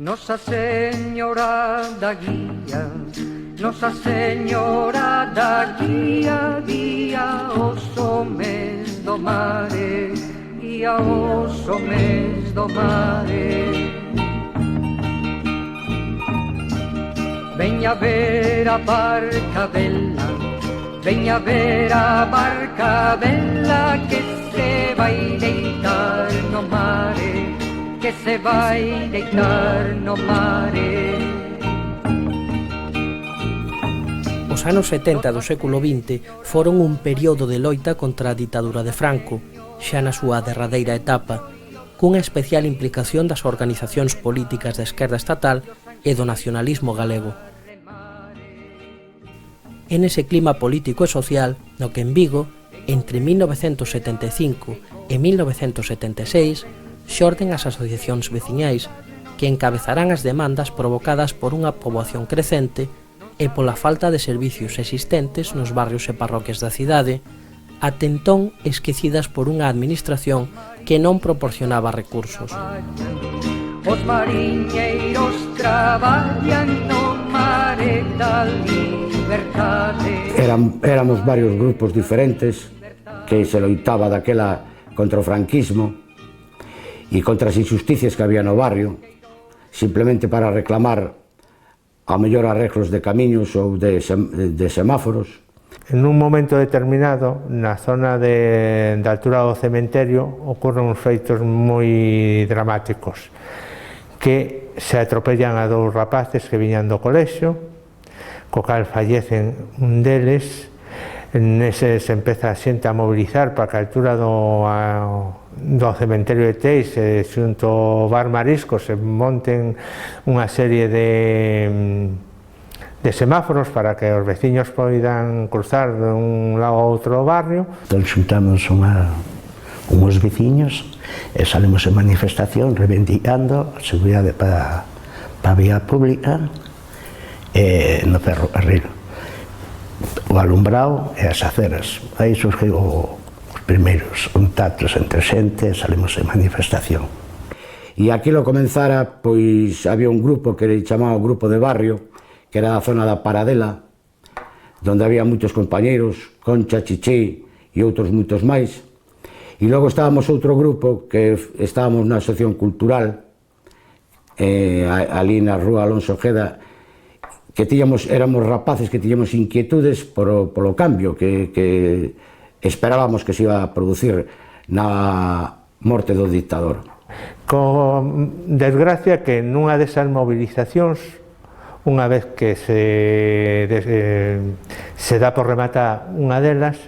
Nosa Señora da Guía, Nosa Señora da Guía, guía os homes do mare, guía os homes do mare. Veña ver a barca bella, veña ver a barca bella que se vai deitar no mare, que se vai deitar no mare. Os anos 70 do século XX foron un período de loita contra a ditadura de Franco, xa na súa derradeira etapa, cunha especial implicación das organizacións políticas da esquerda estatal e do nacionalismo galego. En ese clima político e social no que en Vigo, entre 1975 e 1976, xorden as asociacións veciñais que encabezarán as demandas provocadas por unha poboación crecente e pola falta de servicios existentes nos barrios e parroquias da cidade, até entón esquecidas por unha administración que non proporcionaba recursos. Os mariñeiros traballan no mare da libertade. Éramos varios grupos diferentes que se loitaba daquela contra o franquismo e contra as injusticias que había no barrio, simplemente para reclamar ao mellor arreglos de camiños ou de semáforos. En un momento determinado, na zona da altura do cementerio, ocorren uns feitos moi dramáticos, que se atropellan a dous rapaces que viñan do colexio, co cal fallecen un deles. Nese se empeza a xente a mobilizar para que a altura do cementerio de Teis, xunto ao bar Marisco, se monten unha serie de semáforos para que os veciños poidan cruzar de un lado a outro barrio. Entón xuntamos unhos veciños e salimos en manifestación reivindicando a seguridade para a vía pública e no ferrocarril, o alumbrado e as aceras. Aí surgiu os primeiros contactos entre xente e salimos en manifestación. E aquilo comenzara, pois había un grupo que le chamaba o grupo de barrio, que era a zona da Paradela, donde había moitos compañeiros, Concha, Chiché e outros moitos máis. E logo estábamos outro grupo que estábamos na asociación cultural, ali na rúa Alonso Ojeda, que éramos rapaces que tiñamos inquietudes polo cambio que esperábamos que se iba a producir na morte do dictador. Con desgracia que nunha desas movilizacións, unha vez que se dá por remata unha delas,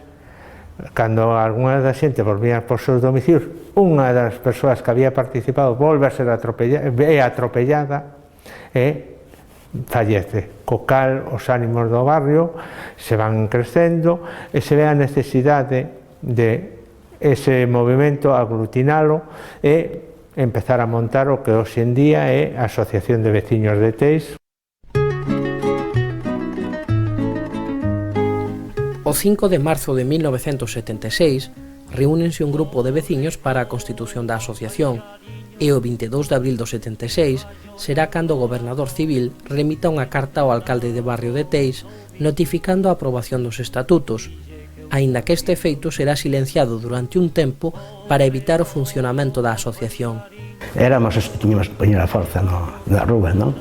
cando algunha da xente volvía por seus domicilios, unha das persoas que había participado volve a ser atropellada e fallece, co cal os ánimos do barrio se van crecendo e se ve a necesidade de ese movimento aglutinalo e empezar a montar o que hoxe en día é a Asociación de Veciños de Teis. O 5 de marzo de 1976 reúnense un grupo de veciños para a constitución da asociación e o 22 de abril do 76 será cando o gobernador civil remita unha carta ao alcalde de barrio de Teis notificando a aprobación dos estatutos, aínda que este feito será silenciado durante un tempo para evitar o funcionamento da asociación. Tiñamos que poñer a forza na rúa, non?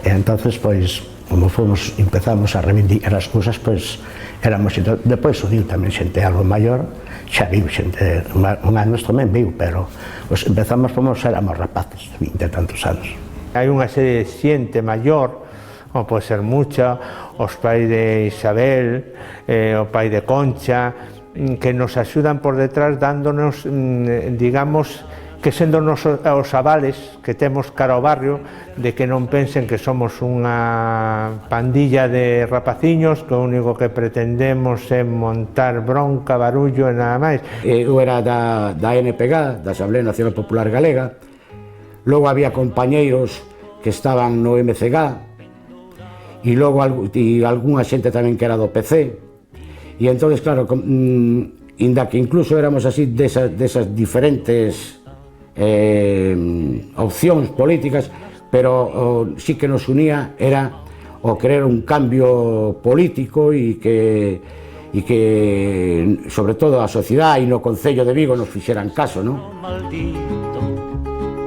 E entonces, pois, como empezamos a reivindicar as cousas, pois, éramos xente. Depois uniu tamén xente algo maior, xa viu xente, un anos tamén viu, pero empezamos como éramos rapaces, 20 e tantos anos. Hai unha serie de xente maior, como pode ser Mucha, os pais de Isabel, o pai de Concha, que nos axudan por detrás dándonos, digamos, que sendo os avales que temos cara ao barrio, de que non pensen que somos unha pandilla de rapaciños que o único que pretendemos é montar bronca, barullo e nada máis. Eu era da NPG, da Asamblea Nacional Popular Galega, logo había compañeiros que estaban no MCG, e logo algunha xente tamén que era do PC, E entón, claro, inda que incluso éramos así desas diferentes opcións políticas, pero sí que nos unía era o querer un cambio político e que sobre todo a sociedade e no Concello de Vigo nos fixeran caso, non? Maldito,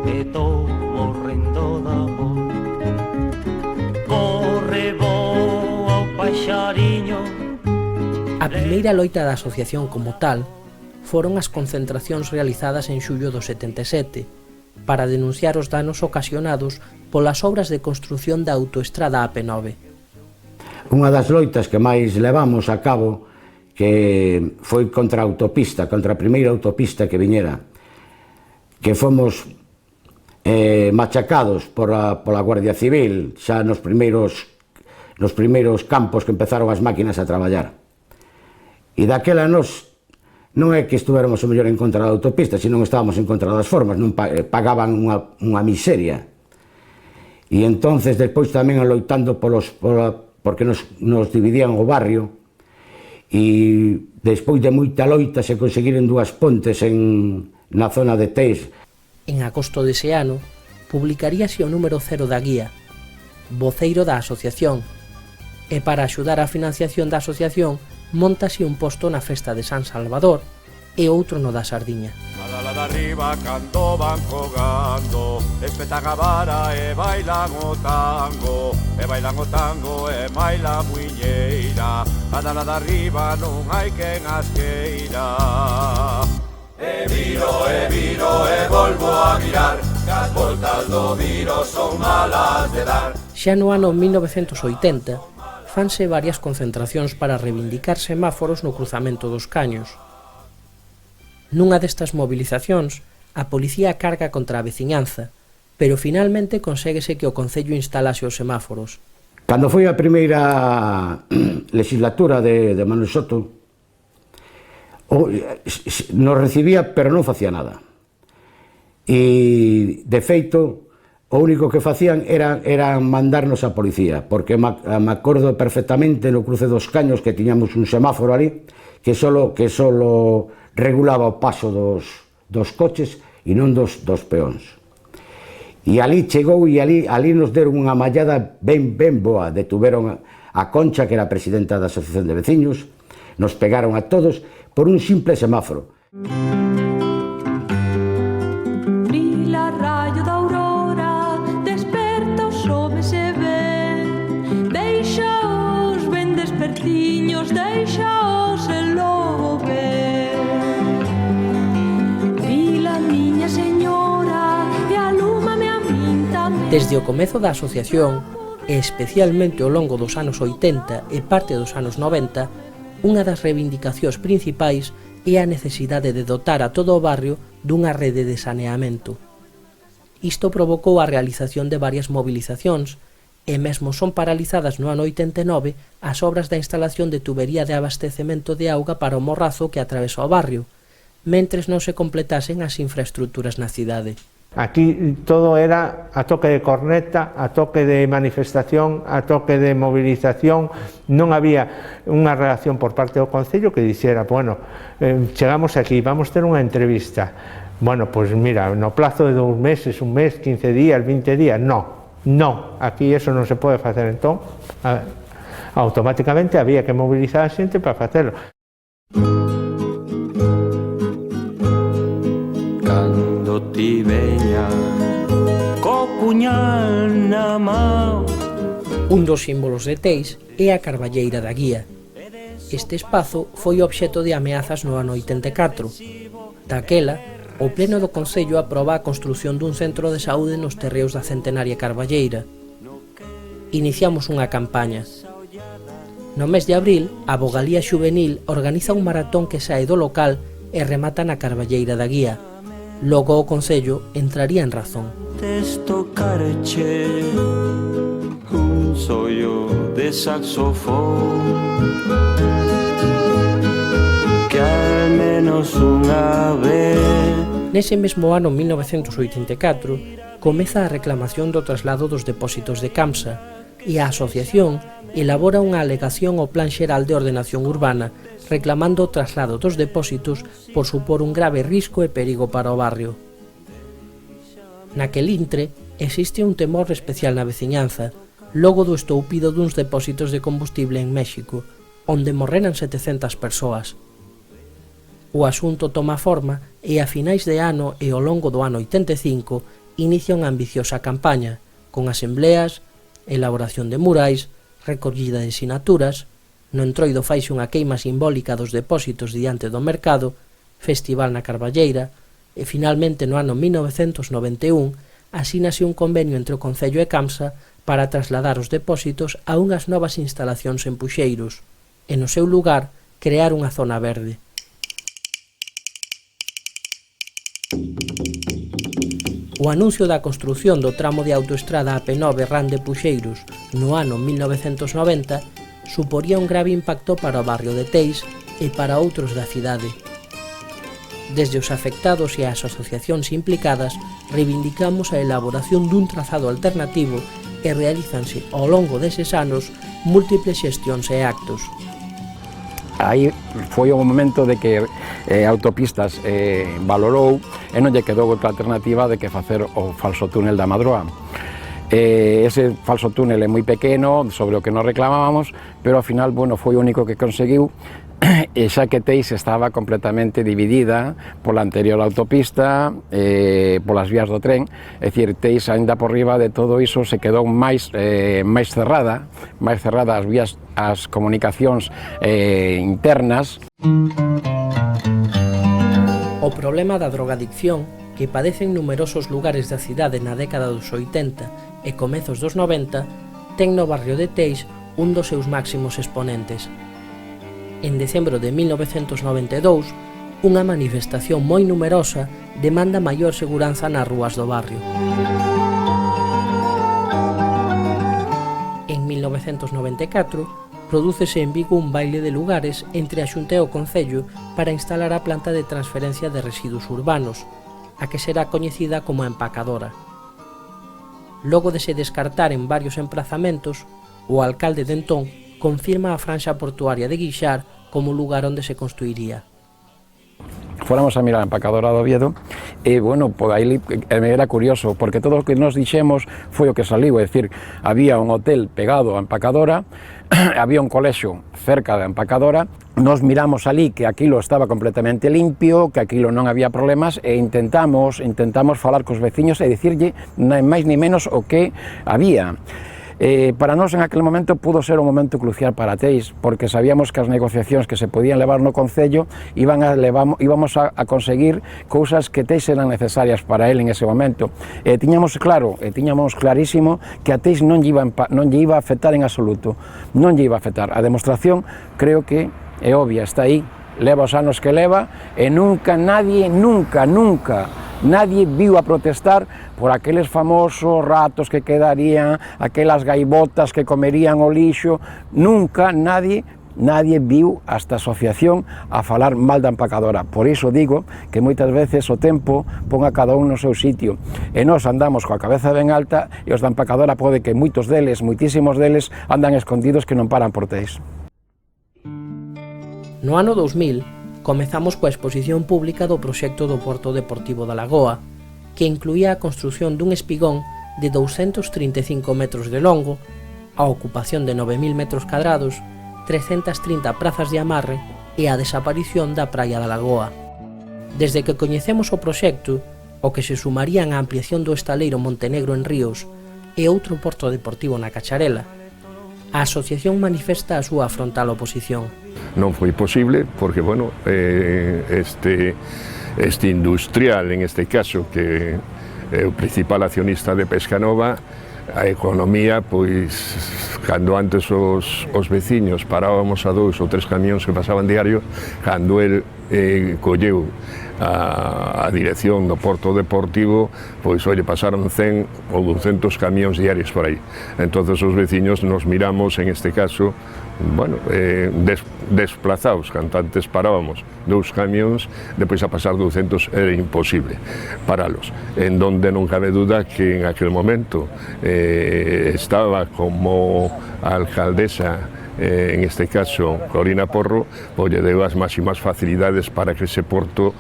que tô morrendo de amor. Corre voo ao paxariño. A primeira loita da asociación como tal foron as concentracións realizadas en xullo do 77 para denunciar os danos ocasionados polas obras de construción da autoestrada AP9. Unha das loitas que máis levamos a cabo que foi contra a autopista, contra a primeira autopista que viñera, que fomos machacados pola Guardia Civil xa nos primeiros campos que empezaron as máquinas a traballar. E daquela nos non é que estuéramos o mellor en contra da autopista, senón estábamos en contra das formas, non pagaban unha miseria. E entonces despois tamén loitando porque nos dividían o barrio, e despois de moita loita se conseguiron 2 pontes na zona de Teis. En agosto dese ano, publicaríase o número 0 da guía, voceiro da asociación, e para axudar á financiación da asociación montase un posto na festa de San Salvador e outro no da Sardiña. A la de arriba cando van jogando, espetan a vara e bailan o tango, e baila muiñeira. A la de arriba non hai quen as queira. E viro e volvo a mirar, que as voltas do viro son malas de dar. Xa no ano 1980, fanse varias concentracións para reivindicar semáforos no cruzamento dos Caños. Nunha destas movilizacións, a policía carga contra a veciñanza, pero finalmente conséguese que o Concello instalase os semáforos. Cando foi a primeira legislatura de Manuel Soto, nos recibía, pero non facía nada. E, de feito, o único que facían era mandarnos a policía, porque me acordo perfectamente no cruce dos Caños que tiñamos un semáforo ali que solo regulaba o paso dos coches e non dos peóns. E ali chegou e ali nos deron unha mallada ben boa. Detuveron a Concha, que era presidenta da Asociación de Veciños, nos pegaron a todos por un simple semáforo. Deixaos el lobo ver. Vila miña señora e alúmame a min tamén. Desde o comezo da asociación, e especialmente ao longo dos anos 80 e parte dos anos 90, unha das reivindicacións principais é a necesidade de dotar a todo o barrio dunha rede de saneamento. Isto provocou a realización de varias movilizacións e mesmo son paralizadas no ano 89 as obras da instalación de tubería de abastecemento de auga para o morrazo que atravesa o barrio, mentres non se completasen as infraestructuras na cidade. Aquí todo era a toque de corneta, a toque de manifestación, a toque de movilización. Non había unha reacción por parte do Concello que dixera, bueno, chegamos aquí, vamos ter unha entrevista. Bueno, pois mira, no plazo de 2 meses, 1 mes, 15 días, 20 días, non, aquí eso non se pode facer. Entón, automáticamente había que mobilizar a xente para facelo. Cando ti veña co puñal na mão. Un dos símbolos de Teis é a carballeira da guía. Este espazo foi obxeto de ameazas no ano 84. Daquela, o Pleno do Concello aproba a construción dun centro de saúde nos terreos da centenaria Carballeira. Iniciamos unha campaña. No mes de abril, a Vogalía Xuvenil organiza un maratón que sae do local e remata na Carballeira da Guía. Logo o Concello entraría en razón. Tocarche un sollo de saxofón, que al menos unha vez. Nese mesmo ano 1984 comeza a reclamación do traslado dos depósitos de Camsa e a asociación elabora unha alegación ao Plan Xeral de Ordenación Urbana reclamando o traslado dos depósitos por supor un grave risco e perigo para o barrio. Naquel intre, existe un temor especial na veciñanza, logo do estoupido duns depósitos de combustible en México, onde morreran 700 persoas. O asunto toma forma e a finais de ano e ao longo do ano 85 inicia unha ambiciosa campaña, con asembleas, elaboración de murais, recollida de sinaturas, no Entroido faise unha queima simbólica dos depósitos diante do mercado, festival na Carballeira, e finalmente no ano 1991 asínase un convenio entre o Concello e Camsa para trasladar os depósitos a unhas novas instalacións en Puxeiros, e no seu lugar crear unha zona verde. O anuncio da construción do tramo de autoestrada AP9 Ran de Puxeiros no ano 1990 suporía un grave impacto para o barrio de Teis e para outros da cidade. Desde os afectados e as asociacións implicadas reivindicamos a elaboración dun trazado alternativo e realízanse ao longo deses anos múltiples xestións e actos. Aí foi o momento de que Autopistas valorou e non lle quedou outra alternativa de que facer o falso túnel da Madroa. Ese falso túnel é moi pequeno, sobre o que nos reclamábamos, pero ao final, bueno, foi o único que conseguiu, e xa que Teis estaba completamente dividida pola anterior autopista, polas vías do tren, é dicir, Teis ainda por riba de todo iso se quedou máis cerrada as vías, as comunicacións internas. O problema da drogadicción, que padecen numerosos lugares da cidade na década dos 80 e comezos dos 90, ten no barrio de Teis un dos seus máximos exponentes. En decembro de 1992, unha manifestación moi numerosa demanda maior seguranza nas rúas do barrio. En 1994, prodúcese en Vigo un baile de lugares entre a Xunta e o Concello para instalar a planta de transferencia de residuos urbanos, a que será coñecida como a empacadora. Logo de se descartar en varios emplazamentos, o alcalde de entón confirma a franxa portuaria de Guixar como lugar onde se construiría. Fóramos a mirar a empacadora do Oviedo e, bueno, por aí era curioso, porque todo o que nos dixemos foi o que saliu, é dicir, había un hotel pegado á empacadora, había un colexio cerca da empacadora, nos miramos ali que aquilo estaba completamente limpio, que aquilo non había problemas e intentamos falar cos veciños e dicirlle máis ni menos o que había. Para nós en aquel momento pudo ser un momento crucial para Teis, porque sabíamos que as negociacións que se podían levar no Concello íbamos a conseguir cousas que Teis eran necesarias para él en ese momento. Tiñamos clarísimo que a Teis non lle iba a afectar en absoluto, non lle iba a afectar. A demostración creo que é obvia, está aí, leva os anos que leva e nadie viu a protestar por aqueles famosos ratos que quedarían, aquelas gaivotas que comerían o lixo. Nunca nadie viu a esta asociación a falar mal da empacadora. Por iso digo que moitas veces o tempo pon a cada un no seu sitio e nós andamos coa cabeza ben alta e os da empacadora pode que moitísimos deles andan escondidos que non paran por Teis. No ano 2000 comezamos coa exposición pública do proxecto do Porto Deportivo da Lagoa, que incluía a construción dun espigón de 235 metros de longo, a ocupación de 9.000 metros cadrados, 330 prazas de amarre e a desaparición da praia da Lagoa. Desde que coñecemos o proxecto, o que se sumarían a ampliación do estaleiro Montenegro en Ríos e outro porto deportivo na Cacharela, a asociación manifesta a súa frontal oposición. Non foi posible porque, bueno, este industrial, en este caso, que é o principal accionista de Pescanova, a economía, pois, cando antes os veciños parábamos a 2 ou 3 camións que pasaban diario, cando el colleu a dirección do Porto Deportivo, pois, oye, pasaron 100 ou 200 camións diarios por aí. Entonces os veciños nos miramos, en este caso, bueno, desplazados, cando antes parábamos 2 camións, depois a pasar 200 era imposible paralos. En donde non cabe duda que en aquel momento estaba como a alcaldesa en este caso Corina Porro, pois lle deu as máximas facilidades para que ese porto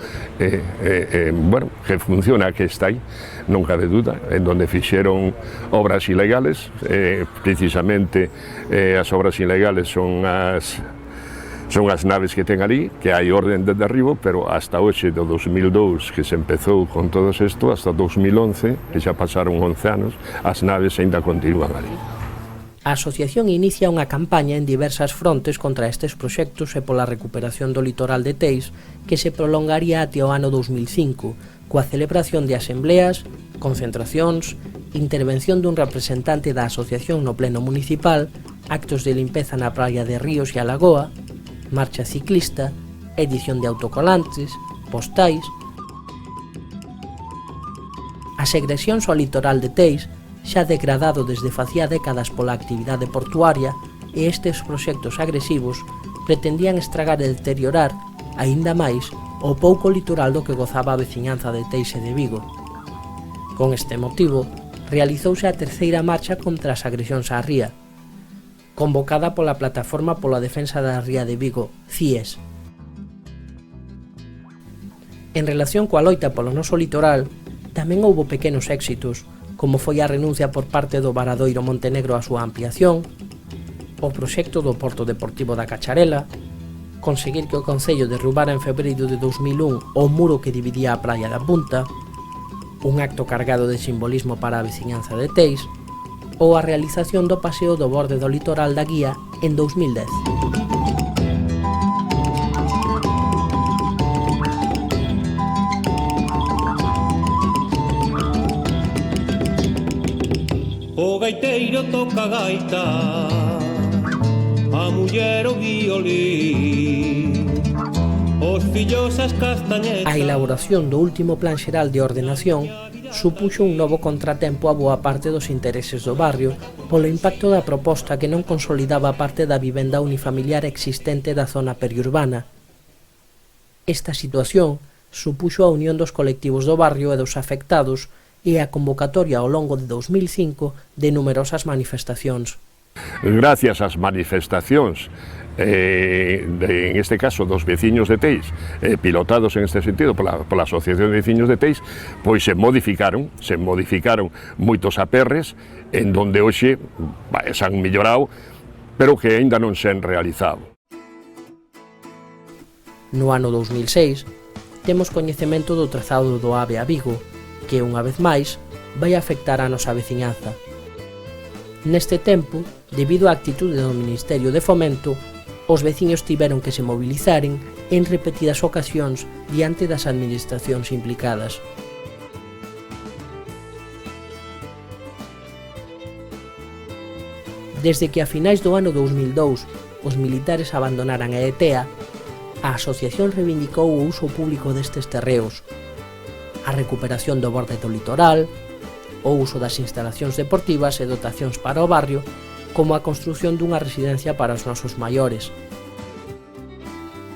bueno, que funciona, que está aí, non cabe duda, en donde fixeron obras ilegales, precisamente as obras ilegales son as naves que ten ali, que hai orden de derribo, pero hasta hoxe do 2002 que se empezou con todo isto, hasta 2011, que xa pasaron 11 anos, as naves ainda continúan ali. A asociación inicia unha campaña en diversas frontes contra estes proxectos e pola recuperación do litoral de Teis, que se prolongaría até o ano 2005, coa celebración de asembleas, concentracións, intervención dun representante da asociación no pleno municipal, actos de limpeza na praia de Ríos e a Lagoa, marcha ciclista, edición de autocolantes, postais. As agresións ao litoral de Teis, xa degradado desde facía décadas pola actividade portuaria, e estes proxectos agresivos pretendían estragar e deteriorar, aínda máis, o pouco litoral do que gozaba a veciñanza de Teis e de Vigo. Con este motivo, realizouse a terceira marcha contra as agresións á ría, convocada pola Plataforma pola Defensa da Ría de Vigo, CIES. En relación coa loita polo noso litoral, tamén houbo pequenos éxitos, como foi a renuncia por parte do Varadoiro Montenegro á súa ampliación, o proxecto do Porto Deportivo da Cacharela, conseguir que o Concello derrubara en febreiro de 2001 o muro que dividía a praia da Punta, un acto cargado de simbolismo para a veciñanza de Teis, ou a realización do paseo do borde do litoral da Guía en 2010. O gaiteiro toca gaita, a muller o violín, os fillos as castañetas. A elaboración do último plan xeral de ordenación supuxo un novo contratempo a boa parte dos intereses do barrio polo impacto da proposta que non consolidaba a parte da vivenda unifamiliar existente da zona periurbana. Esta situación supuxo a unión dos colectivos do barrio e dos afectados e a convocatoria ao longo de 2005 de numerosas manifestacións. Gracias ás manifestacións, en este caso dos veciños de Teis, pilotados en este sentido pola Asociación de Veciños de Teis, pois se modificaron moitos aperres en donde hoxe se han mellorado, pero que aínda non se han realizado. No ano 2006, temos coñecemento do trazado do AVE a Vigo, que, unha vez máis, vai afectar a nosa veciñanza. Neste tempo, debido á actitude do Ministerio de Fomento, os veciños tiveron que se mobilizaren en repetidas ocasións diante das administracións implicadas. Desde que a finais do ano 2002 os militares abandonaran a ETEA, a asociación reivindicou o uso público destes terreos, a recuperación do borde do litoral, o uso das instalacións deportivas e dotacións para o barrio, como a construción dunha residencia para os nosos maiores.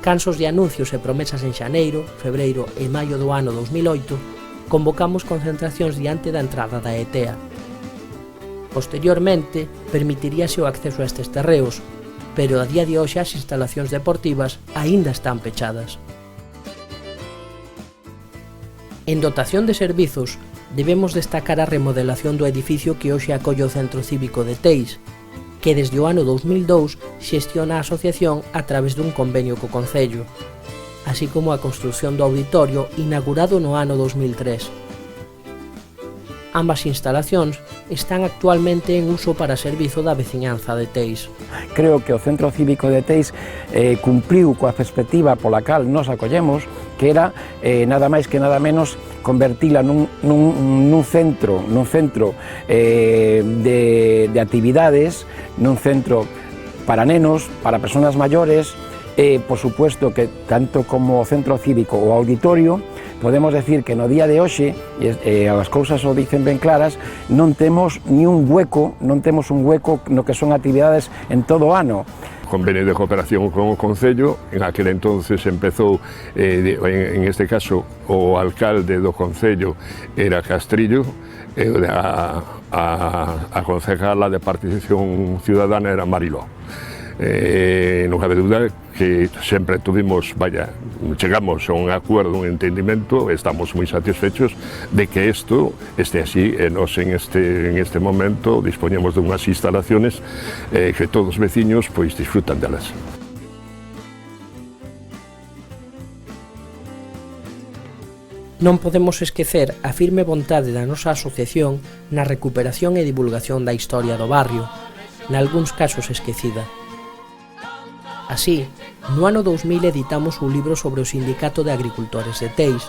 Cansos de anuncios e promesas en xaneiro, febreiro e maio do ano 2008, convocamos concentracións diante da entrada da ETEA. Posteriormente, permitiríase o acceso a estes terreos, pero a día de hoxe as instalacións deportivas aínda están pechadas. En dotación de servizos, debemos destacar a remodelación do edificio que hoxe acolle o Centro Cívico de Teis, que desde o ano 2002 xestiona a asociación a través dun convenio co Concello, así como a construción do auditorio inaugurado no ano 2003. Ambas instalacións están actualmente en uso para servizo da veciñanza de Teis. Creo que o Centro Cívico de Teis cumpriu coa perspectiva pola cal nos acollemos, que era nada máis que nada menos convertila nun centro de actividades, nun centro para nenos, para persoas maiores, e, por supuesto, que tanto como o Centro Cívico ou auditorio, podemos decir que no día de hoxe, e as cousas o dicen ben claras, non temos ni un hueco, no que son actividades en todo o ano. Convenio de cooperación con o Concello, en aquel entonces empezou, en este caso, o alcalde do Concello era Castrillo, a concejala de Participación Ciudadana era Mariló. non cabe dúda que sempre tuvimos, chegamos a un acuerdo, un entendimento, estamos moi satisfechos de que isto este así, e nos en este momento dispoñemos de unhas instalaciones que todos os veciños pois disfrutan delas. Non podemos esquecer a firme vontade da nosa asociación na recuperación e divulgación da historia do barrio, nalgúns casos esquecida. Así, no ano 2000 editamos un libro sobre o Sindicato de Agricultores de Teis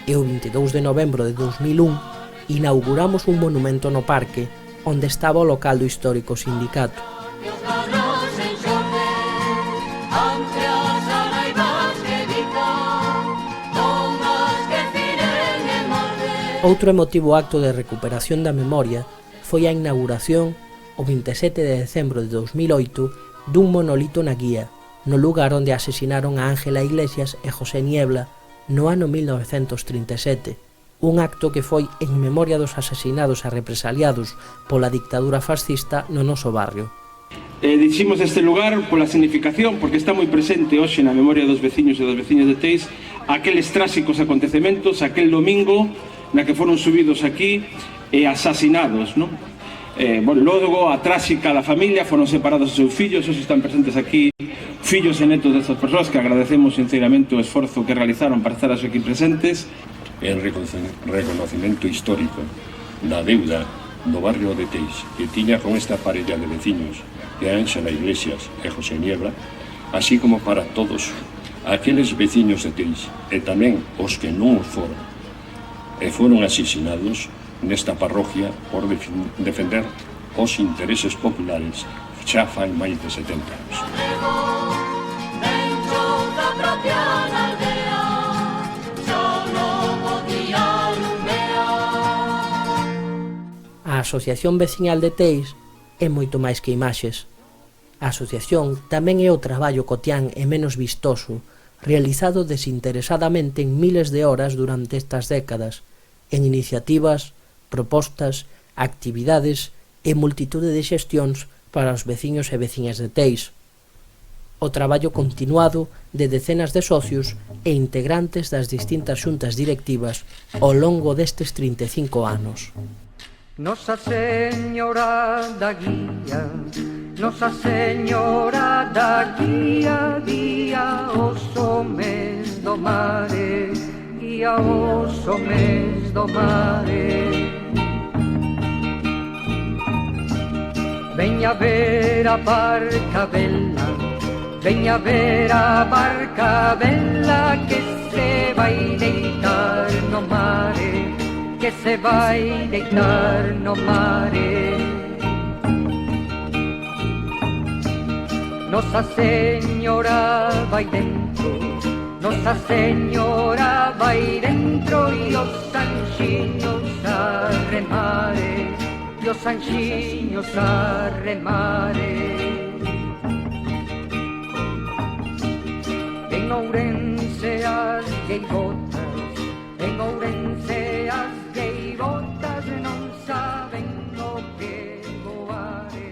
e o 22 de novembro de 2001 inauguramos un monumento no parque onde estaba o local do histórico sindicato. Outro emotivo acto de recuperación da memoria foi a inauguración, o 27 de decembro de 2008, dun monolito na Guía, no lugar onde asesinaron a Ángela Iglesias e José Niebla no ano 1937, un acto que foi en memoria dos asesinados e represaliados pola dictadura fascista no noso barrio. Diximos este lugar pola significación, porque está moi presente hoxe na memoria dos veciños e das veciñas de Teis aqueles tráxicos acontecementos, aquel domingo na que foron subidos aquí e asasinados, non? Logo a tráxica da familia, foron separados os seus fillos, hoxe están presentes aquí fillos e netos destas persoas que agradecemos sinceramente o esforzo que realizaron para estar aquí presentes. En reconocimento histórico da deuda do barrio de Teis que tiña con esta parella de veciños de Ángela Iglesias e José Niebla, así como para todos aqueles veciños de Teis e tamén os que non o foron e foron asesinados nesta parroquia por defender os intereses populares xa fai máis de 70 anos. A Asociación Veciñal de Teis é moito máis que imaxes. A asociación tamén é o traballo cotián e menos vistoso, realizado desinteresadamente en miles de horas durante estas décadas, en iniciativas, propostas, actividades e multitude de xestións para os veciños e veciñas de Teis. O traballo continuado de decenas de socios e integrantes das distintas xuntas directivas ao longo destes 35 anos. Nosa Señora da Guía, Nosa Señora da Guía, guía os homes do mare, guía os homes do mare. Veña ver a barca vela, veña ver a barca vela que se vai deitar no mare, que se vai deitar no mare. Nosa Señora vai dentro, Nosa Señora vai dentro e os anxiños a remare, e os anxiños a remare. En Ourense as gaivotas, en Ourense as gaivotas non saben o que voare,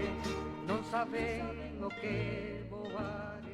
non saben o que voare.